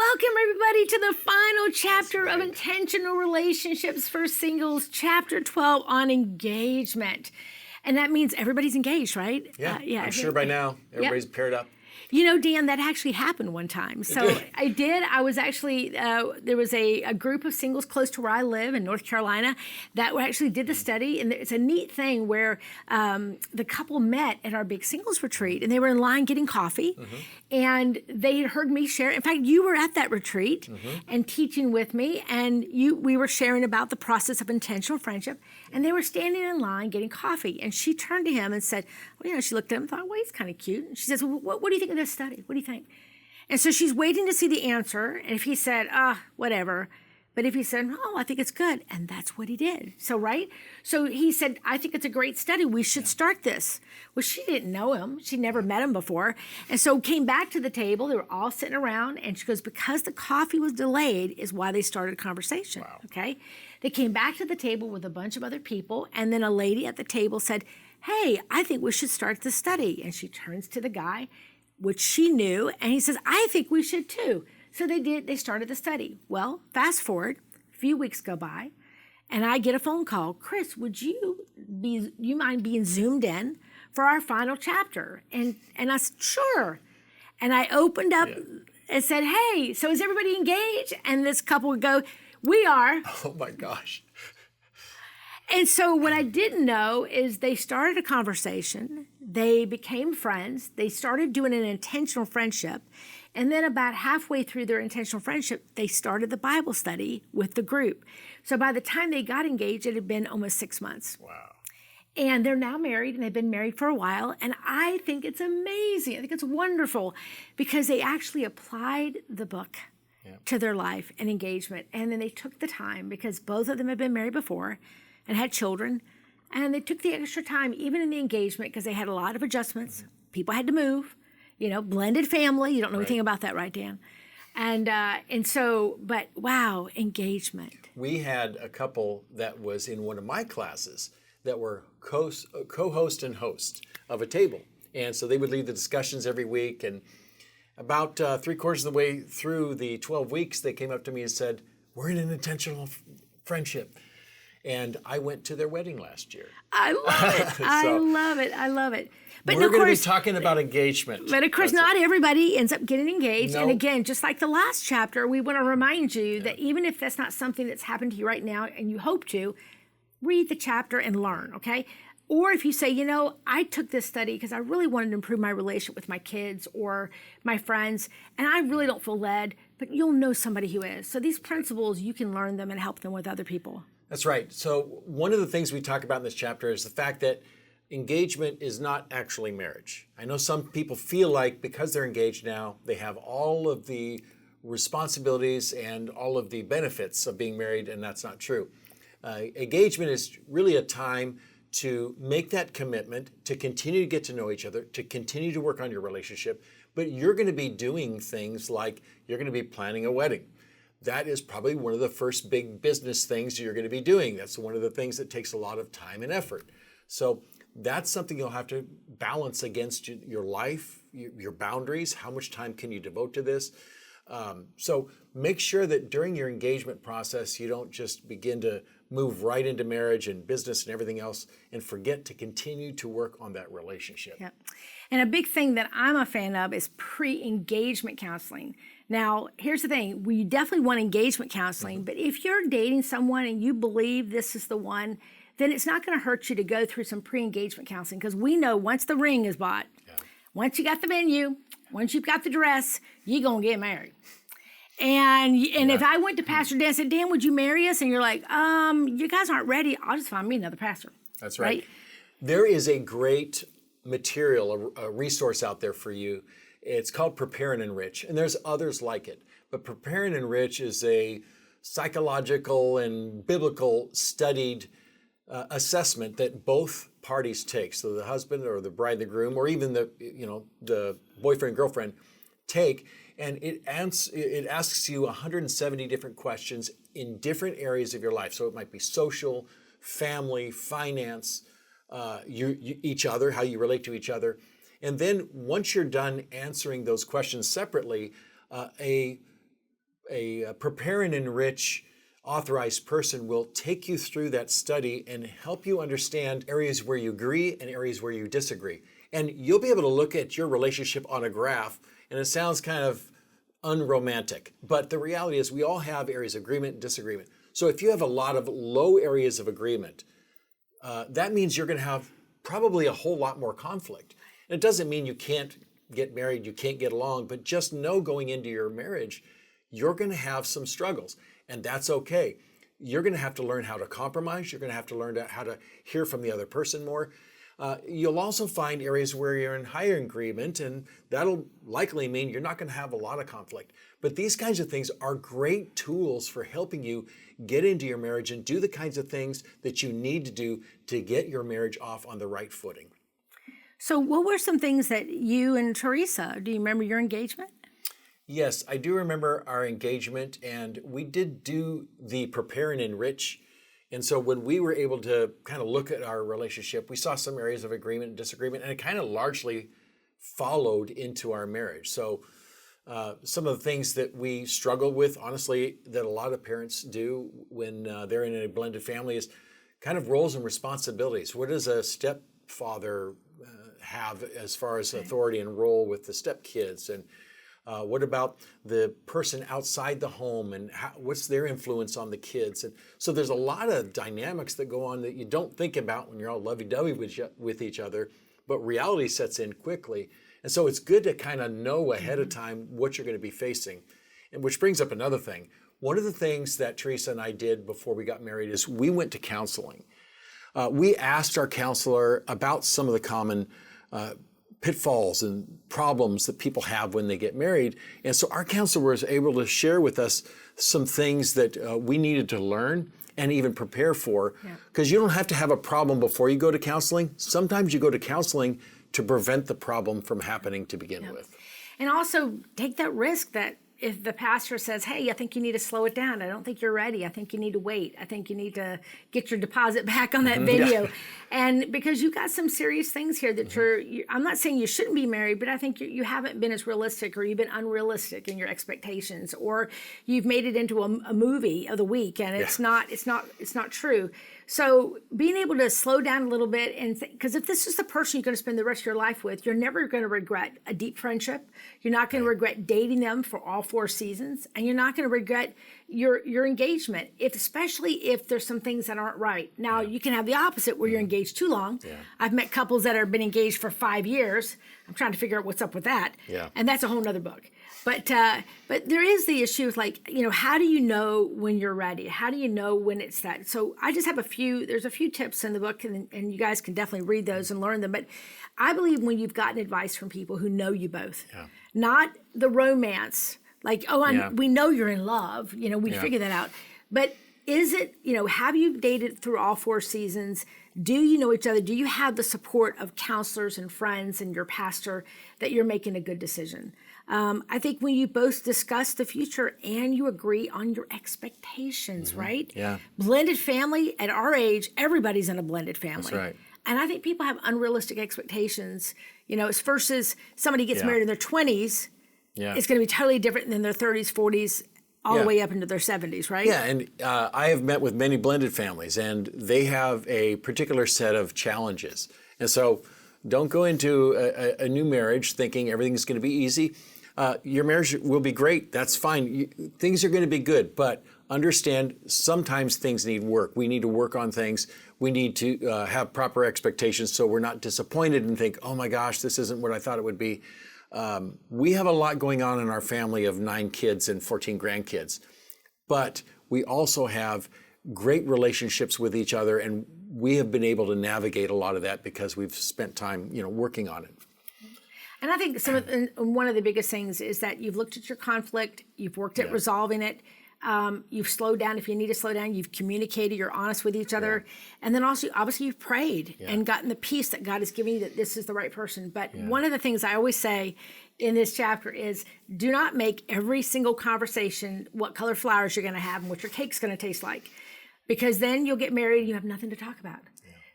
Welcome, everybody, to the final chapter of Intentional Relationships for Singles, Chapter 12 on engagement. And that means everybody's engaged, right? Yeah, I'm sure by now everybody's paired up. You know, Dan, that actually happened one time. So I did. I was actually, there was a group of singles close to where I live in North Carolina that actually did the study. And it's a neat thing where the couple met at our big singles retreat, and they were in line getting coffee. And they had heard me share. In fact, you were at that retreat and teaching with me. And we were sharing about the process of intentional friendship. And they were standing in line getting coffee. And she turned to him and said, well, you know, she looked at him and thought, well, he's kind of cute. And she says, well, what do you think of this study? What do you think? And so she's waiting to see the answer. And if he said, whatever. But if he said, oh, I think it's good. And that's what he did. So, right? So he said, I think it's a great study. We should start this. Well, she didn't know him. She'd never met him before. And so came back to the table. They were all sitting around. And she goes, because the coffee was delayed is why they started a conversation. Wow. Okay? They came back to the table with a bunch of other people. And then a lady at the table said, hey, I think we should start the study. And she turns to the guy, which she knew. And he says, I think we should too. So they did. They started the study. Well, fast forward, a few weeks go by, and I get a phone call. Kris, would you mind being zoomed in for our final chapter? And I said, sure. And I opened up and said, hey, so is everybody engaged? And this couple would go, we are. Oh my gosh. And so what I didn't know is they started a conversation. They became friends. They started doing an intentional friendship. And then about halfway through their intentional friendship, they started the Bible study with the group. So by the time they got engaged, it had been almost 6 months. Wow. And they're now married, and they've been married for a while. And I think it's amazing. I think it's wonderful because they actually applied the book to their life and engagement. And then they took the time, because both of them had been married before and had children. And they took the extra time, even in the engagement, because they had a lot of adjustments. People had to move. You know, blended family. You don't know anything about that, right, Dan? And so, but wow, engagement. We had a couple that was in one of my classes that were co-host and host of a table. And so they would lead the discussions every week. And about 3/4 of the way through the 12 weeks, they came up to me and said, we're in an intentional friendship. And I went to their wedding last year. I love it. I love it. I love it. But we're going to be talking about engagement. But of course, not everybody ends up getting engaged. No. And again, just like the last chapter, we want to remind you that even if that's not something that's happened to you right now and you hope to, read the chapter and learn, okay? Or if you say, you know, I took this study because I really wanted to improve my relationship with my kids or my friends, and I really don't feel led, but you'll know somebody who is. So these principles, you can learn them and help them with other people. That's right. So one of the things we talk about in this chapter is the fact that engagement is not actually marriage. I know some people feel like because they're engaged now, they have all of the responsibilities and all of the benefits of being married, and that's not true. Engagement is really a time to make that commitment, to continue to get to know each other, to continue to work on your relationship, but you're going to be doing things like you're going to be planning a wedding. That is probably one of the first big business things you're going to be doing. That's one of the things that takes a lot of time and effort. So that's something you'll have to balance against your life, your boundaries. How much time can you devote to this? So make sure that during your engagement process, you don't just begin to move right into marriage and business and everything else and forget to continue to work on that relationship. Yep. And a big thing that I'm a fan of is pre-engagement counseling. Now, here's the thing. We definitely want engagement counseling, but if you're dating someone and you believe this is the one, then it's not going to hurt you to go through some pre-engagement counseling, because we know once the ring is bought, once you got the venue, once you've got the dress, you're going to get married. And if I went to Pastor Dan and said, Dan, would you marry us? And you're like, you guys aren't ready. I'll just find me another pastor. That's right. There is a great material, a resource out there for you. It's called Prepare and Enrich, and there's others like it. But Prepare and Enrich is a psychological and biblical studied assessment that both parties take. So the husband or the bride, the groom, or even the boyfriend, girlfriend take, and it asks you 170 different questions in different areas of your life. So it might be social, family, finance, each other, how you relate to each other. And then once you're done answering those questions separately, a a prepare and enrich authorized person will take you through that study and help you understand areas where you agree and areas where you disagree. And you'll be able to look at your relationship on a graph, and it sounds kind of unromantic, but the reality is we all have areas of agreement and disagreement. So if you have a lot of low areas of agreement, that means you're going to have probably a whole lot more conflict. And it doesn't mean you can't get married, you can't get along, but just know going into your marriage, you're going to have some struggles, and that's okay. You're going to have to learn how to compromise. You're going to have to learn how to hear from the other person more. You'll also find areas where you're in higher agreement, and that'll likely mean you're not going to have a lot of conflict. But these kinds of things are great tools for helping you get into your marriage and do the kinds of things that you need to do to get your marriage off on the right footing. So what were some things that you and Teresa, do you remember your engagement? Yes, I do remember our engagement, and we did do the prepare and enrich. And so when we were able to kind of look at our relationship, we saw some areas of agreement and disagreement, and it kind of largely followed into our marriage. So some of the things that we struggle with, honestly, that a lot of parents do when they're in a blended family is kind of roles and responsibilities. What does a stepfather have as far as authority and role with the stepkids? And what about the person outside the home, and what's their influence on the kids? And so there's a lot of dynamics that go on that you don't think about when you're all lovey-dovey with each other, but reality sets in quickly. And so it's good to kind of know ahead of time what you're going to be facing. And which brings up another thing. One of the things that Teresa and I did before we got married is we went to counseling. We asked our counselor about some of the common pitfalls and problems that people have when they get married. And so our counselor was able to share with us some things that we needed to learn and even prepare for. Because you don't have to have a problem before you go to counseling. Sometimes you go to counseling to prevent the problem from happening to begin with. And also take that risk that if the pastor says, hey, I think you need to slow it down. I don't think you're ready. I think you need to wait. I think you need to get your deposit back on that video. And because you got some serious things here that I'm not saying you shouldn't be married, but I think you haven't been as realistic, or you've been unrealistic in your expectations, or you've made it into a movie of the week, and it's not true. So being able to slow down a little bit, and because if this is the person you're going to spend the rest of your life with, you're never going to regret a deep friendship. You're not going to regret dating them for all 4 seasons, and you're not going to regret your engagement, especially if there's some things that aren't right. Now, you can have the opposite where you're engaged too long. I've met couples that have been engaged for 5 years. I'm trying to figure out what's up with that. And that's a whole nother book. But there is the issue of how do you know when you're ready? How do you know when it's that? So I just have there's a few tips in the book, and you guys can definitely read those and learn them. But I believe when you've gotten advice from people who know you both, not the romance, we know you're in love, we figure that out. But is it, have you dated through all 4 seasons? Do you know each other? Do you have the support of counselors and friends and your pastor that you're making a good decision? I think when you both discuss the future and you agree on your expectations, right? Blended family, at our age, everybody's in a blended family. That's right. And I think people have unrealistic expectations, as versus somebody gets married in their 20s, it's going to be totally different than their 30s, 40s, all the way up into their 70s, right? Yeah, and I have met with many blended families, and they have a particular set of challenges. And so don't go into a new marriage thinking everything's going to be easy. Your marriage will be great. That's fine. Things are going to be good, but understand sometimes things need work. We need to work on things. We need to have proper expectations so we're not disappointed and think, oh my gosh, this isn't what I thought it would be. We have a lot going on in our family of 9 kids and 14 grandkids, but we also have great relationships with each other, and we have been able to navigate a lot of that because we've spent time, working on it. And I think one of the biggest things is that you've looked at your conflict, you've worked at resolving it, you've slowed down if you need to slow down, you've communicated, you're honest with each other, and then also, obviously, you've prayed and gotten the peace that God has given you that this is the right person. But one of the things I always say in this chapter is do not make every single conversation what color flowers you're going to have and what your cake's going to taste like, because then you'll get married and you have nothing to talk about.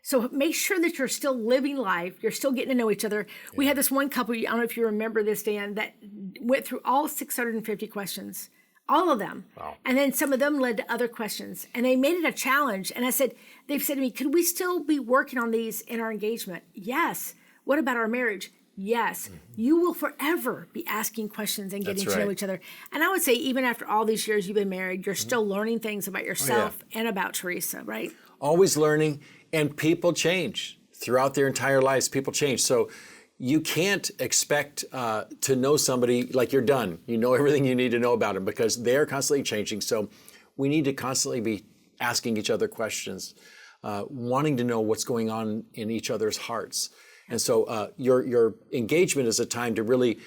So make sure that you're still living life. You're still getting to know each other. We had this one couple, I don't know if you remember this, Dan, that went through all 650 questions All of them. Wow. And then some of them led to other questions. And they made it a challenge. And they've said to me, could we still be working on these in our engagement? Yes. What about our marriage? Yes. You will forever be asking questions and getting to know each other. And I would say even after all these years you've been married, you're still learning things about yourself and about Teresa, right? Always learning, and people change. Throughout their entire lives, people change. So you can't expect to know somebody like you're done. You know everything you need to know about them because they're constantly changing. So we need to constantly be asking each other questions, wanting to know what's going on in each other's hearts. And so your engagement is a time to really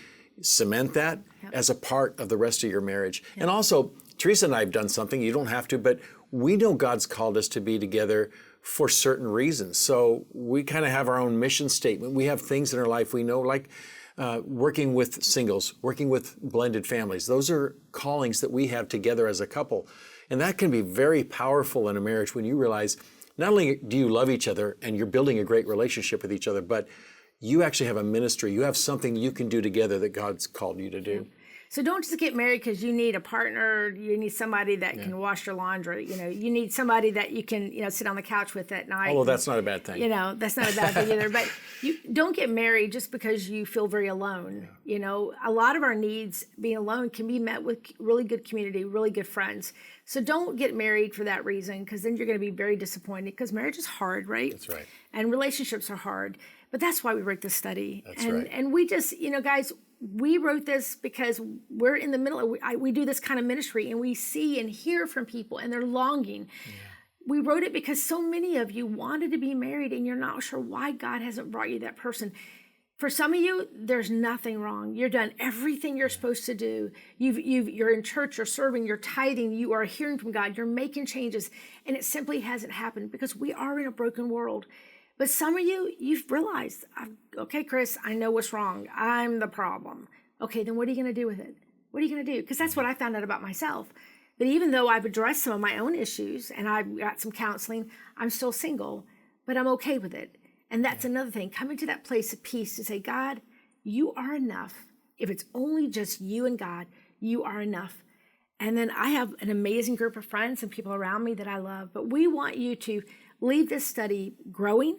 cement that as a part of the rest of your marriage. And also, Teresa and I have done something, you don't have to, but we know God's called us to be together for certain reasons. So we kind of have our own mission statement. We have things in our life we know, like working with singles, working with blended families. Those are callings that we have together as a couple. And that can be very powerful in a marriage when you realize not only do you love each other and you're building a great relationship with each other, but you actually have a ministry. You have something you can do together that God's called you to do. So don't just get married because you need a partner. You need somebody that can wash your laundry. You need somebody that you can, sit on the couch with at night. Although that's not a bad thing. That's not a bad thing either. But you don't get married just because you feel very alone. A lot of our needs being alone can be met with really good community, really good friends. So don't get married for that reason, because then you're going to be very disappointed, because marriage is hard, right? That's right. And relationships are hard. But that's why we wrote this study. That's right. And we just, guys, we wrote this because we're in the middle of, we do this kind of ministry, and we see and hear from people, and they're longing. Yeah. We wrote it because so many of you wanted to be married, and you're not sure why God hasn't brought you that person. For some of you, there's nothing wrong. You're done everything you're supposed to do. You're in church, you're serving, you're tithing, you are hearing from God, you're making changes, and it simply hasn't happened because we are in a broken world. But some of you, you've realized, okay, Kris, I know what's wrong. I'm the problem. Okay, then what are you going to do with it? What are you going to do? Because that's what I found out about myself. But even though I've addressed some of my own issues and I've got some counseling, I'm still single, but I'm okay with it. And that's another thing, coming to that place of peace to say, God, you are enough. If it's only just you and God, you are enough. And then I have an amazing group of friends and people around me that I love. But we want you to leave this study growing,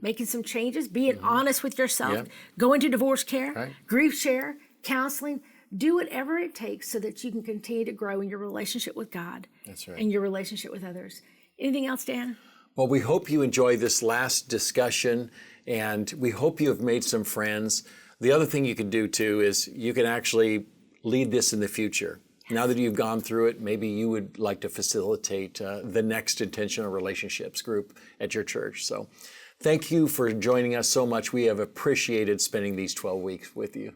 making some changes, being honest with yourself, go into divorce care, grief share, counseling. Do whatever it takes so that you can continue to grow in your relationship with God and your relationship with others. Anything else, Dan? Well, we hope you enjoy this last discussion, and we hope you have made some friends. The other thing you can do, too, is you can actually lead this in the future. Now that you've gone through it, maybe you would like to facilitate the next intentional relationships group at your church. So thank you for joining us so much. We have appreciated spending these 12 weeks with you.